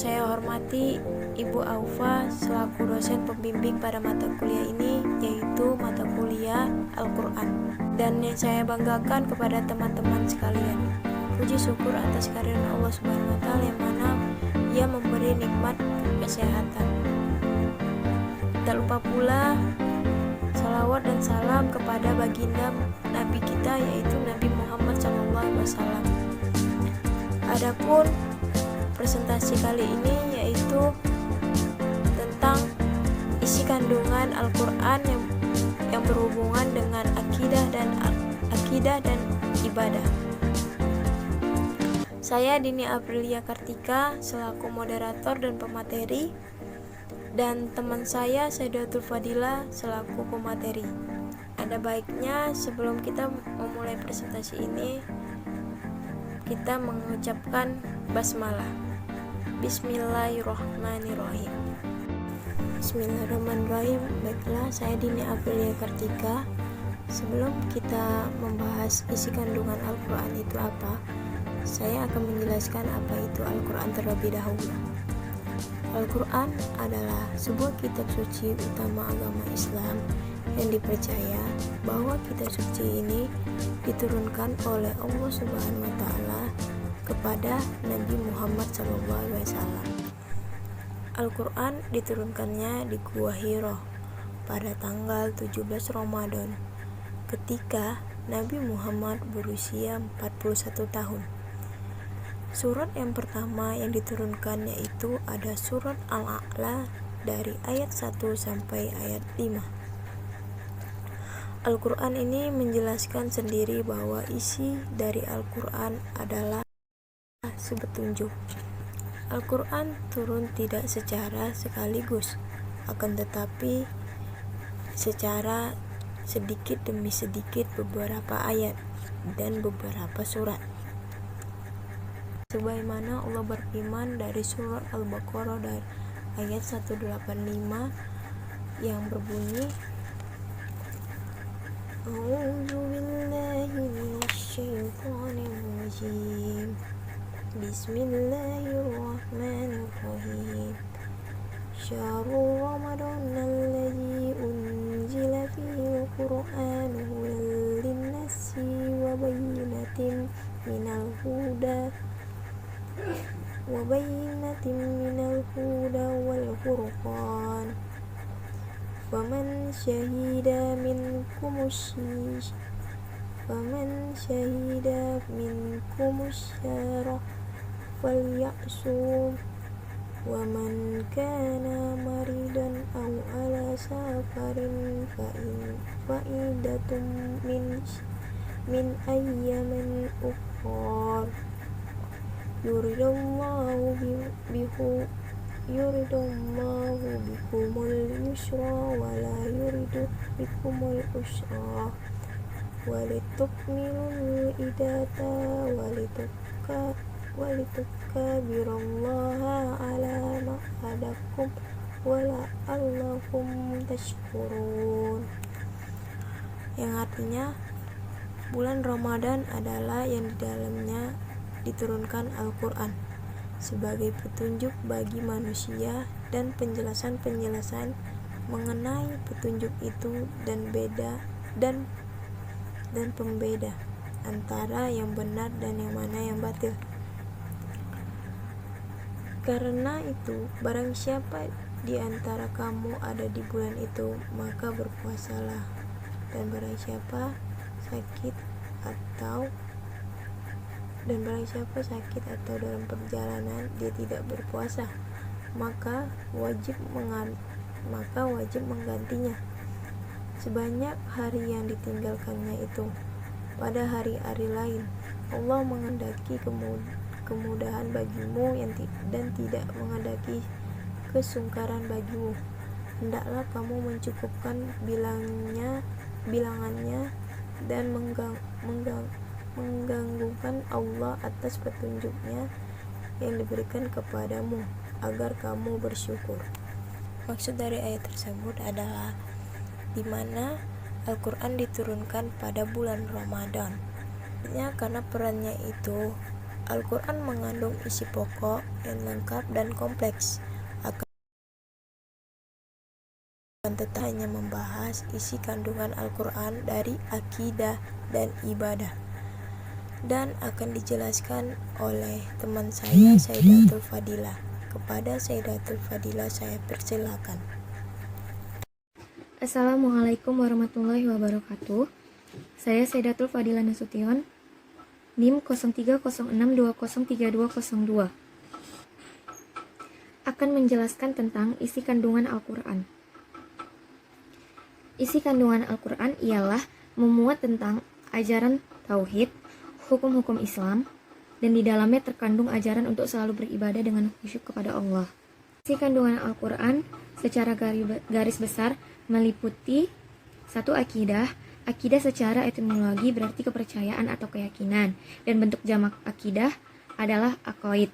saya hormati Ibu Aufa selaku dosen pembimbing pada mata kuliah ini, yaitu mata kuliah Al-Quran. Dan yang saya banggakan kepada teman-teman sekalian, puji syukur atas karunia Allah Subhanahu wa Ta'ala yang mana Ia memberi nikmat kesehatan. Tak lupa pula salawat dan salam kepada baginda Nabi kita, yaitu Nabi Muhammad SAW. Adapun presentasi kali ini yaitu tentang isi kandungan Al-Quran yang berhubungan dengan akidah dan ibadah. Saya Dini Aprilia Kartika selaku moderator dan pemateri, dan teman saya Saidatul Fadila selaku pemateri. Ada baiknya sebelum kita memulai presentasi ini, kita mengucapkan basmalah. Bismillahirrahmanirrahim. Bismillahirrahmanirrahim. Baiklah, saya Dini Aprilia Kartika. Sebelum kita membahas isi kandungan Al-Quran itu apa, saya akan menjelaskan apa itu Al-Quran terlebih dahulu. Al-Quran adalah sebuah kitab suci utama agama Islam yang dipercaya bahwa kitab suci ini diturunkan oleh Allah Subhanahu wa Ta'ala kepada Nabi Muhammad SAW. Al-Quran diturunkannya di Gua Hiro pada tanggal 17 Ramadan ketika Nabi Muhammad berusia 41 tahun. Surat yang pertama yang diturunkan yaitu ada surat Al-A'la dari ayat 1 sampai ayat 5. Al-Quran ini menjelaskan sendiri bahwa isi dari Al-Quran adalah sepetunjuk. Al-Quran turun tidak secara sekaligus, akan tetapi secara sedikit demi sedikit beberapa ayat dan beberapa surat. Sebagaimana Allah berfirman dari surat Al-Baqarah dari ayat 185 yang berbunyi, A'udzu billahi minasyaitonir rajim. Bismillahirrahmanirrahim. Syahrul Ramadan alladzi unzila fihi al-Qur'an hudan lin-nasi wa bayyinatin minal huda wal furqan. Faman syahida minkum syara falyasum wa man kana maridan aw ala safarin fa'idatun min ayyamin ukhra. Yuridullahu bikumul yusra wa la yuridu bikumul usra walitukmilul idata walitukabirallaha ala ma hadakum wa la'allakum tashkurun, yang artinya bulan Ramadan adalah yang di dalamnya diturunkan Al-Quran sebagai petunjuk bagi manusia dan penjelasan-penjelasan mengenai petunjuk itu dan pembeda antara yang benar dan yang mana yang batil. Karena itu, barang siapa di antara kamu ada di bulan itu, maka berpuasalah, dan barang siapa sakit atau dalam perjalanan dia tidak berpuasa, maka wajib menggantinya sebanyak hari yang ditinggalkannya itu pada hari-hari lain. Allah menghendaki kemudahan bagimu dan tidak menghendaki kesungkaran bagimu. Hendaklah kamu mencukupkan bilangannya dan menggantungkan Allah atas petunjuknya yang diberikan kepadamu agar kamu bersyukur. Maksud dari ayat tersebut adalah di mana Al-Quran diturunkan pada bulan Ramadan. Karena perannya itu Al-Quran mengandung isi pokok yang lengkap dan kompleks, akan tetapi hanya membahas isi kandungan Al-Quran dari akidah dan ibadah, dan akan dijelaskan oleh teman saya, Sayyidatul Fadilah. Kepada Sayyidatul Fadilah saya persilakan. Assalamualaikum warahmatullahi wabarakatuh. Saya Sayyidatul Fadilah Nasution, NIM 0306203202, akan menjelaskan tentang isi kandungan Al-Quran. Isi kandungan Al-Quran ialah memuat tentang ajaran tauhid, hukum-hukum Islam, dan di dalamnya terkandung ajaran untuk selalu beribadah dengan khusyuk kepada Allah. Isi kandungan Al-Quran secara garis besar meliputi satu akidah. Akidah secara etimologi berarti kepercayaan atau keyakinan, dan bentuk jamak akidah adalah aqaid.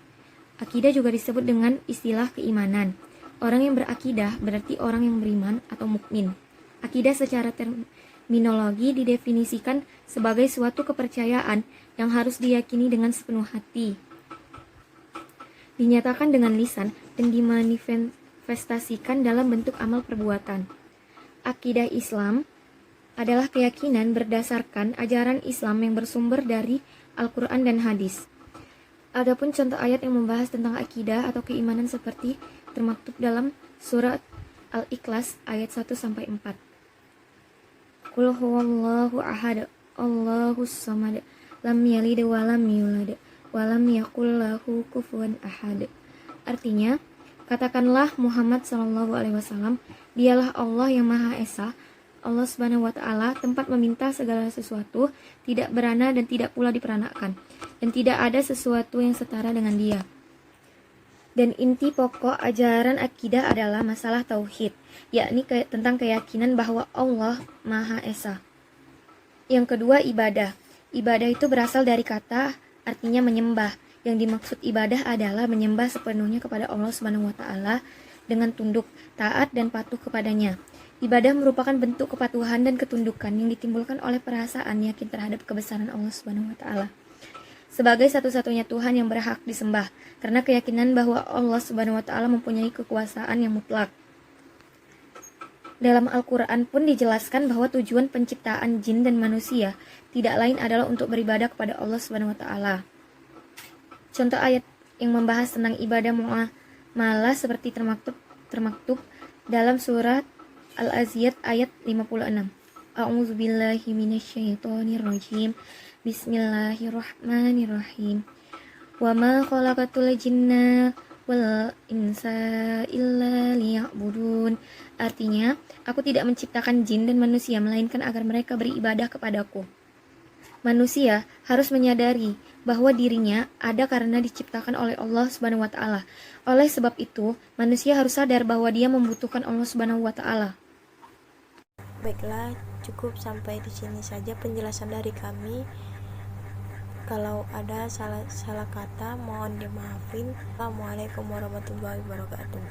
Akidah juga disebut dengan istilah keimanan. Orang yang berakidah berarti orang yang beriman atau mukmin. Akidah secara terminologi didefinisikan sebagai suatu kepercayaan yang harus diyakini dengan sepenuh hati, dinyatakan dengan lisan, dan dimanifestasikan dalam bentuk amal perbuatan. Akidah Islam adalah keyakinan berdasarkan ajaran Islam yang bersumber dari Al-Quran dan hadis. Adapun contoh ayat yang membahas tentang akidah atau keimanan seperti termaktub dalam surat Al-Ikhlas ayat 1-4. Qul huwallahu ahad, Allahus samad, lam yalid wa lam yulad, wa lam yakul lahu kufuwan ahad. Artinya, katakanlah Muhammad SAW, dialah Allah yang Maha Esa, Allah Subhanahu wa Ta'ala, tempat meminta segala sesuatu, tidak berana dan tidak pula diperanakan, dan tidak ada sesuatu yang setara dengan Dia. Dan inti pokok ajaran akidah adalah masalah tauhid, yakni tentang keyakinan bahwa Allah Maha Esa. Yang kedua, ibadah. Ibadah itu berasal dari kata artinya menyembah. Yang dimaksud ibadah adalah menyembah sepenuhnya kepada Allah Subhanahu wa Ta'ala dengan tunduk, taat, dan patuh kepadanya. Ibadah merupakan bentuk kepatuhan dan ketundukan yang ditimbulkan oleh perasaan yakin terhadap kebesaran Allah Subhanahu wa Ta'ala sebagai satu-satunya Tuhan yang berhak disembah, karena keyakinan bahwa Allah Subhanahu wa Ta'ala mempunyai kekuasaan yang mutlak. Dalam Al-Quran pun dijelaskan bahwa tujuan penciptaan jin dan manusia tidak lain adalah untuk beribadah kepada Allah Subhanahu wa Ta'ala. Contoh ayat yang membahas tentang ibadah muamalah seperti termaktub dalam surat Al-Aziyat ayat 56. A'udzubillahi minasyaitonirrajim. Bismillahirrahmanirrahim. Wa ma khalaqatul jinna wal insa illa liya'budun. Artinya, aku tidak menciptakan jin dan manusia melainkan agar mereka beribadah kepadaku. Manusia harus menyadari bahwa dirinya ada karena diciptakan oleh Allah Subhanahu wa Ta'ala. Oleh sebab itu, manusia harus sadar bahwa dia membutuhkan Allah Subhanahu wa Ta'ala. Baiklah, cukup sampai di sini saja penjelasan dari kami. Kalau ada salah kata mohon dimaafin. Assalamualaikum warahmatullahi wabarakatuh.